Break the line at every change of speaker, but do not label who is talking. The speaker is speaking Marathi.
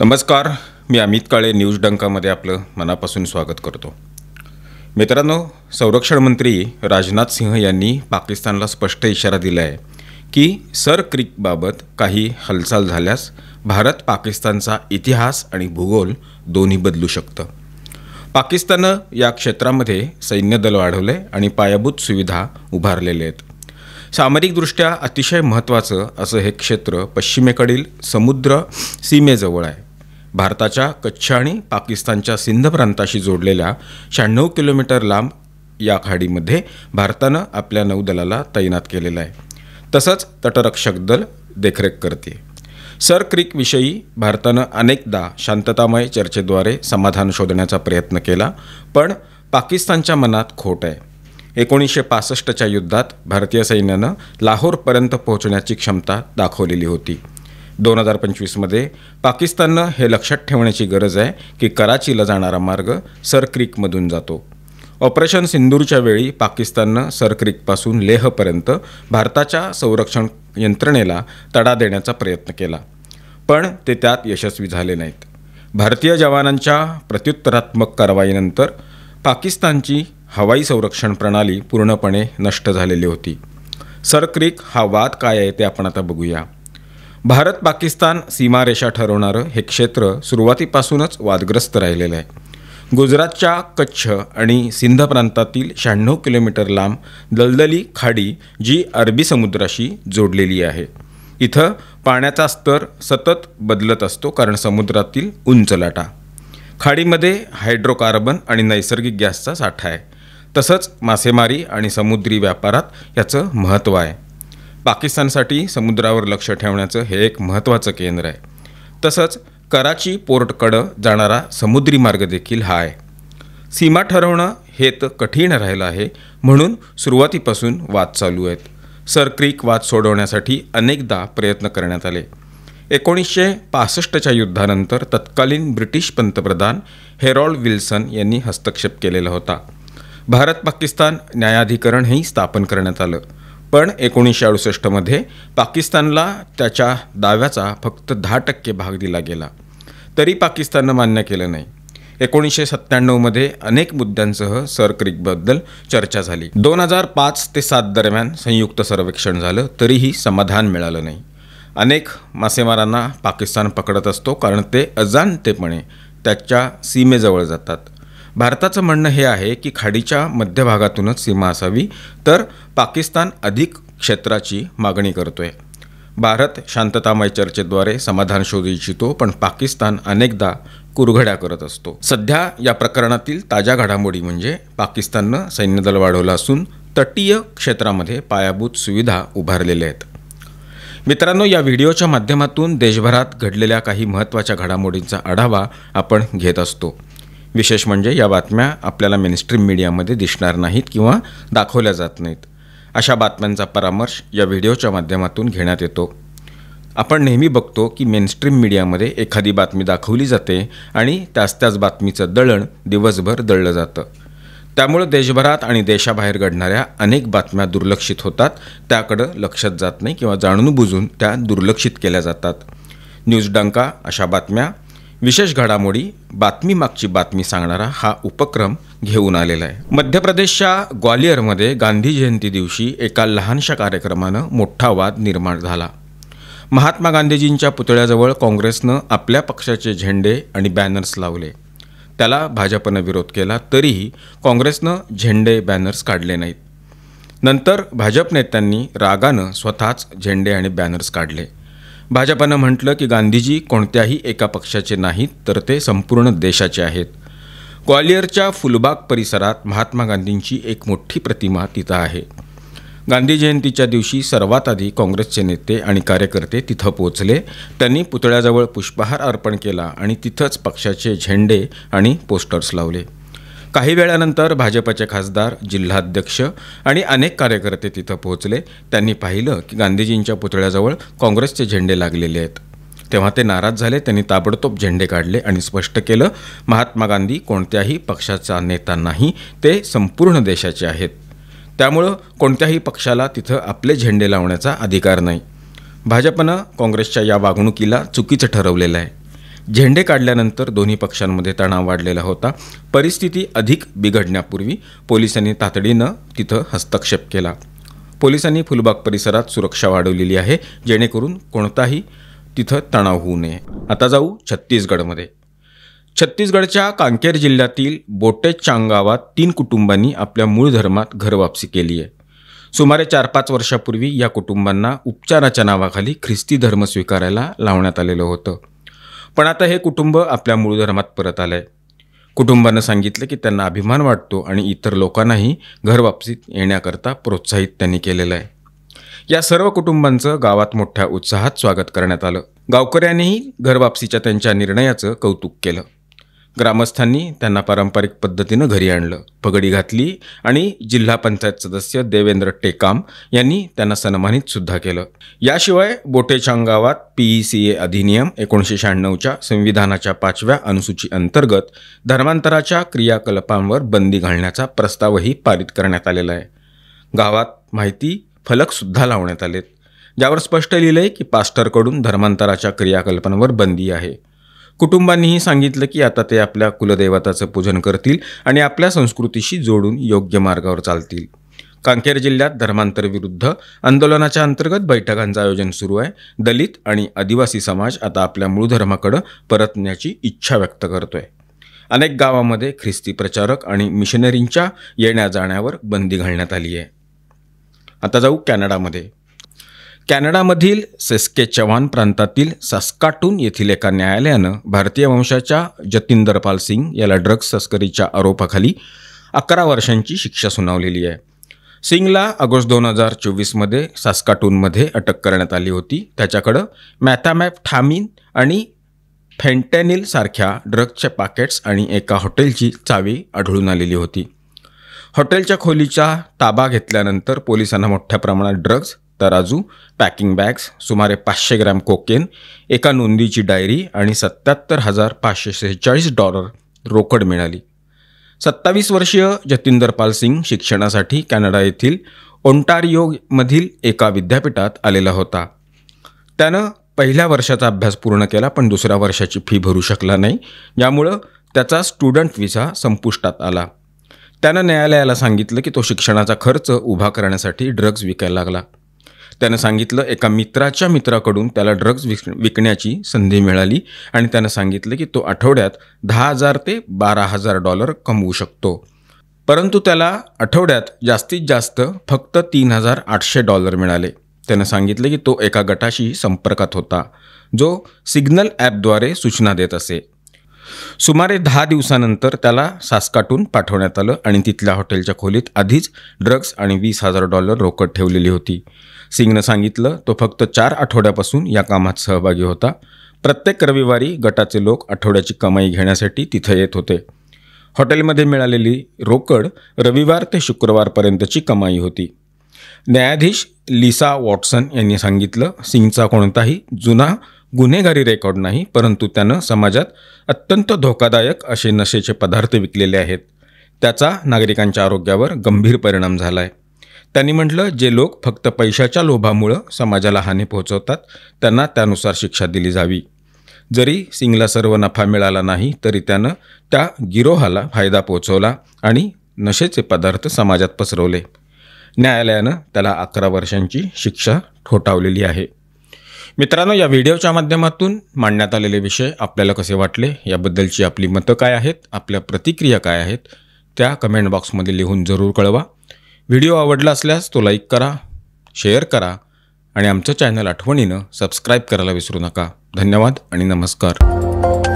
नमस्कार, मी अमित काळे न्यूज डंकामध्ये आपलं मनापासून स्वागत करतो। मित्रांनो, संरक्षण मंत्री राजनाथ सिंह यांनी पाकिस्तानला स्पष्ट इशारा दिला आहे की सर क्रीकबाबत काही हालचाल झाल्यास भारत पाकिस्तानचा इतिहास आणि भूगोल दोन्ही बदलू शकतं। पाकिस्तानने या क्षेत्रामध्ये सैन्यदल वाढवले आणि पायाभूत सुविधा उभारलेले आहेत। सामरिकदृष्ट्या अतिशय महत्त्वाचं असं हे क्षेत्र पश्चिमेकडील समुद्र सीमेजवळ आहे। भारताच्या कच्छ आणि पाकिस्तानच्या सिंध प्रांताशी जोडलेल्या 96 किलोमीटर लांब या खाडीमध्ये भारताने आपल्या नौदलाला तैनात केलेलं आहे। तसंच तटरक्षक दल देखरेख करते। सर क्रीक विषयी भारताने अनेकदा शांततामय चर्चेद्वारे समाधान शोधण्याचा प्रयत्न केला, पण पाकिस्तानच्या मनात खोट आहे। 1965च्या युद्धात भारतीय सैन्याने लाहोरपर्यंत पोहोचण्याची क्षमता दाखवलेली होती। 2025मध्ये पाकिस्तानने हे लक्षात ठेवण्याची गरज आहे की कराचीला जाणारा मार्ग सर क्रीकमधून जातो। ऑपरेशन सिंदूरच्या वेळी पाकिस्तानने सर क्रीकपासून लेहपर्यंत भारताच्या संरक्षण यंत्रणेला तडा देण्याचा प्रयत्न केला, पण ते त्यात यशस्वी झाले नाहीत। भारतीय जवानांच्या प्रत्युत्तरात्मक कारवाईनंतर पाकिस्तानची हवाई संरक्षण प्रणाली पूर्णपणे नष्ट झालेली होती। सर क्रीक हा वाद काय आहे ते आपण आता बघूया। भारत पाकिस्तान सीमारेषा ठरवणारं हे क्षेत्र सुरुवातीपासूनच वादग्रस्त राहिलेलं आहे। गुजरातच्या कच्छ आणि सिंध प्रांतातील 96 किलोमीटर लांब दलदली खाडी जी अरबी समुद्राशी जोडलेली आहे। इथं पाण्याचा स्तर सतत बदलत असतो, कारण समुद्रातील उंच लाटा। खाडीमध्ये हायड्रोकार्बन आणि नैसर्गिक गॅसचा साठा आहे। तसंच मासेमारी आणि समुद्री व्यापारात याचं महत्त्व आहे। पाकिस्तानसाठी समुद्रावर लक्ष ठेवण्याचं हे एक महत्त्वाचं केंद्र आहे। तसंच कराची पोर्टकडे जाणारा समुद्री मार्ग देखील हा आहे। सीमा ठरवणं हे तर कठीण राहिलं आहे, म्हणून सुरुवातीपासून वाद चालू आहेत। सर क्रीक वाद सोडवण्यासाठी अनेकदा प्रयत्न करण्यात आले। 1965च्या युद्धानंतर तत्कालीन ब्रिटिश पंतप्रधान हेरॉल्ड विल्सन यांनी हस्तक्षेप केलेला होता। भारत पाकिस्तान न्यायाधिकरणही स्थापन करण्यात आलं, पण 1968मध्ये पाकिस्तानला त्याच्या दाव्याचा फक्त 10% भाग दिला गेला, तरी पाकिस्तानने मान्य केलं नाही। 1997मध्ये अनेक मुद्द्यांसह सर क्रीकबद्दल चर्चा झाली। 2005 ते 7 दरम्यान संयुक्त सर्वेक्षण झालं, तरीही समाधान मिळालं नाही। अनेक मासेमारांना पाकिस्तान पकडत असतो, कारण ते अजाणतेपणे त्याच्या सीमेजवळ जातात। भारताचं म्हणणं हे आहे की खाडीच्या मध्यभागातूनच सीमा असावी, तर पाकिस्तान अधिक क्षेत्राची मागणी करतोय। भारत शांततामय चर्चेद्वारे समाधान शोधू इच्छितो, पण पाकिस्तान अनेकदा कुरघड्या करत असतो। सध्या या प्रकरणातील ताज्या घडामोडी म्हणजे पाकिस्तानने सैन्यदल वाढवलं असून तटीय क्षेत्रामध्ये पायाभूत सुविधा उभारलेल्या आहेत। मित्रांनो, या व्हिडिओच्या माध्यमातून देशभरात घडलेल्या काही महत्त्वाच्या घडामोडींचा आढावा आपण घेत असतो। विशेष म्हणजे या बातम्या आपल्याला मेनस्ट्रीम मीडियामध्ये दिसणार नाहीत किंवा दाखवल्या जात नाहीत। अशा बातम्यांचा परामर्श या व्हिडिओच्या माध्यमातून घेण्यात येतो। आपण नेहमी बघतो की मेनस्ट्रीम मीडियामध्ये एखादी बातमी दाखवली जाते आणि त्याच बातमीचं दळण दिवसभर दळलं जातं। त्यामुळे देशभरात आणि देशाबाहेर घडणाऱ्या अनेक बातम्या दुर्लक्षित होतात, त्याकडे लक्षात जात नाही किंवा जाणून-बुजून त्या दुर्लक्षित केल्या जातात। न्यूज डंका अशा बातम्या, विशेष घडामोडी, बातमी मागची बातमी सांगणारा हा उपक्रम घेऊन आलेला आहे। मध्य प्रदेशच्या ग्वालियरमध्ये गांधी जयंती दिवशी एका लहानशा कार्यक्रमानं मोठा वाद निर्माण झाला। महात्मा गांधीजींच्या पुतळ्याजवळ काँग्रेसनं आपल्या पक्षाचे झेंडे आणि बॅनर्स लावले। त्याला भाजपनं विरोध केला, तरीही काँग्रेसनं झेंडे बॅनर्स काढले नाहीत। नंतर भाजप नेत्यांनी रागानं स्वतःच झेंडे आणि बॅनर्स काढले। भाजपनं म्हटलं की गांधीजी कोणत्याही एका पक्षाचे नाहीत, तर ते संपूर्ण देशाचे आहेत। ग्वालियरच्या फुलबाग परिसरात महात्मा गांधींची एक मोठी प्रतिमा तिथं आहे। गांधी जयंतीच्या दिवशी सर्वात आधी काँग्रेसचे नेते आणि कार्यकर्ते तिथं पोहोचले। त्यांनी पुतळ्याजवळ पुष्पहार अर्पण केला आणि तिथंच पक्षाचे झेंडे आणि पोस्टर्स लावले। काही वेळानंतर भाजपचे खासदार, जिल्हाध्यक्ष आणि अनेक कार्यकर्ते तिथं पोहोचले। त्यांनी पाहिलं की गांधीजींच्या पुतळ्याजवळ काँग्रेसचे झेंडे लागलेले आहेत। तेव्हा ते नाराज झाले। त्यांनी ताबडतोब झेंडे काढले आणि स्पष्ट केलं, महात्मा गांधी कोणत्याही पक्षाचा नेता नाही, ते संपूर्ण देशाचे आहेत। त्यामुळं कोणत्याही पक्षाला तिथं आपले झेंडे लावण्याचा अधिकार नाही। भाजपनं काँग्रेसच्या या वागणुकीला चुकीचं ठरवलेलं आहे। झेंडे काढल्यानंतर दोन्ही पक्षांमध्ये तणाव वाढलेला होता. परिस्थिती अधिक बिघडण्यापूर्वी पोलिसांनी तातडीनं तिथं हस्तक्षेप केला. पोलिसांनी फुलबाग परिसरात सुरक्षा वाढवलेली आहे, जेणेकरून कोणताही तिथं तणाव होऊ नये. आता जाऊ छत्तीसगडमध्ये. छत्तीसगडच्या कांकेर जिल्ह्यातील बोटेचांग गावात 3 कुटुंबांनी आपल्या मूळ धर्मात घरवापसी केली आहे. सुमारे 4-5 वर्षापूर्वी या कुटुंबांना उपचाराच्या नावाखाली ख्रिस्ती धर्म स्वीकारायला लावण्यात आलेलं होतं. पण आता हे कुटुंब आपल्या मूळ धर्मात परत आलंय. कुटुंबानं सांगितलं की त्यांना अभिमान वाटतो आणि इतर लोकांनाही घरवापसीत येण्याकरता प्रोत्साहित त्यांनी केलेलं आहे. या सर्व कुटुंबांचं गावात मोठ्या उत्साहात स्वागत करण्यात आलं. गावकऱ्यांनीही घरवापसीच्या त्यांच्या निर्णयाचं कौतुक केलं. ग्रामस्थांनी त्यांना पारंपरिक पद्धतीनं घरी आणलं, पगडी घातली आणि जिल्हा पंचायत सदस्य देवेंद्र टेकाम यांनी त्यांना सन्मानित सुद्धा केलं. याशिवाय बोटेचांग गावात PECA अधिनियम 1996च्या संविधानाच्या 5व्या अनुसूची अंतर्गत धर्मांतराच्या क्रियाकलापांवर बंदी घालण्याचा प्रस्तावही पारित करण्यात आलेला आहे. गावात माहिती फलकसुद्धा लावण्यात आलेत, ज्यावर स्पष्ट लिहिलं आहे की पास्टरकडून धर्मांतराच्या क्रियाकल्पांवर बंदी आहे. कुटुंबांनीही सांगितलं की आता ते आपल्या कुलदैवताचं पूजन करतील आणि आपल्या संस्कृतीशी जोडून योग्य मार्गावर चालतील. कांकेर जिल्ह्यात धर्मांतरविरुद्ध आंदोलनाच्या अंतर्गत बैठकांचं आयोजन सुरू आहे. दलित आणि आदिवासी समाज आता आपल्या मूळ धर्माकडं परतण्याची इच्छा व्यक्त करतोय. अनेक गावांमध्ये ख्रिस्ती प्रचारक आणि मिशनरींच्या येण्या जाण्यावर बंदी घालण्यात आली आहे. आता जाऊ कॅनडामध्ये. कॅनडामधील सेस्केचेवान प्रांतातील सास्काटून येथील एका न्यायालयानं भारतीय वंशाच्या जतिंदर पाल सिंग याला ड्रग्ज तस्करीच्या आरोपाखाली 11 वर्षांची शिक्षा सुनावलेली आहे. सिंगला ऑगस्ट 2024मध्ये सास्काटूनमध्ये अटक करण्यात आली होती. त्याच्याकडं मॅथामॅफ्टामिन आणि फेंटेनिल सारख्या ड्रग्जचे पॅकेट्स आणि एका हॉटेलची चावी आढळून आलेली होती. हॉटेलच्या खोलीचा ताबा घेतल्यानंतर पोलिसांना मोठ्या प्रमाणात ड्रग्ज, तराजू, पॅकिंग बॅग्स, सुमारे 500 ग्रॅम कोकेन, एका नोंदीची डायरी आणि $77,546 रोकड मिळाली. 27 वर्षीय जतिंदर पाल सिंग शिक्षणासाठी कॅनडा येथील ओंटारियोमधील एका विद्यापीठात आलेला होता. त्यानं पहिल्या वर्षाचा अभ्यास पूर्ण केला, पण दुसऱ्या वर्षाची फी भरू शकला नाही, यामुळं त्याचा स्टुडंट व्हिसा संपुष्टात आला. त्यानं न्यायालयाला सांगितलं की तो शिक्षणाचा खर्च उभा करण्यासाठी ड्रग्ज विकायला लागला. त्यानं सांगितलं एका मित्राच्या मित्राकडून त्याला ड्रग्ज विकण्याची संधी मिळाली आणि त्यानं सांगितलं की तो आठवड्यात $10,000 ते $12,000 कमवू शकतो. परंतु त्याला आठवड्यात जास्तीत जास्त फक्त $3,800 मिळाले. त्यानं सांगितलं की तो एका गटाशी संपर्कात होता, जो सिग्नल ॲपद्वारे सूचना देत असे. सुमारे 10 दिवसानंतर त्याला सास्काटून पाठवण्यात आलं आणि तिथल्या हॉटेलच्या खोलीत आधीच ड्रग्ज आणि $20,000 रोकड ठेवलेली होती. सिंगनं सांगितलं तो फक्त 4 आठवड्यापासून या कामात सहभागी होता. प्रत्येक रविवारी गटाचे लोक आठवड्याची कमाई घेण्यासाठी तिथं येत होते. हॉटेलमध्ये मिळालेली रोकड रविवार ते शुक्रवारपर्यंतची कमाई होती. न्यायाधीश लिसा वॉटसन यांनी सांगितलं सिंगचा कोणताही जुना गुन्हेगारी रेकॉर्ड नाही, परंतु त्यानं समाजात अत्यंत धोकादायक असे नशेचे पदार्थ विकलेले आहेत. त्याचा नागरिकांच्या आरोग्यावर गंभीर परिणाम झाला आहे. त्यांनी म्हटलं जे लोक फक्त पैशाच्या लोभामुळं समाजाला हानी पोहोचवतात त्यांना त्यानुसार शिक्षा दिली जावी. जरी सिंगला सर्व नफा मिळाला नाही तरी त्यानं त्या गिरोहाला फायदा पोहोचवला आणि नशेचे पदार्थ समाजात पसरवले. न्यायालयानं त्याला 11 वर्षांची शिक्षा ठोठावलेली आहे. मित्रांनो, या व्हिडिओच्या माध्यमातून मांडण्यात आलेले विषय आपल्याला कसे वाटले याबद्दलची आपली मतं काय आहेत, आपल्या प्रतिक्रिया काय आहेत त्या कमेंट बॉक्समध्ये लिहून जरूर कळवा. व्हिडिओ आवडला असल्यास तो लाईक करा, शेअर करा आणि आमचं चॅनल आठवणीनं सबस्क्राईब करायला विसरू नका. धन्यवाद आणि नमस्कार.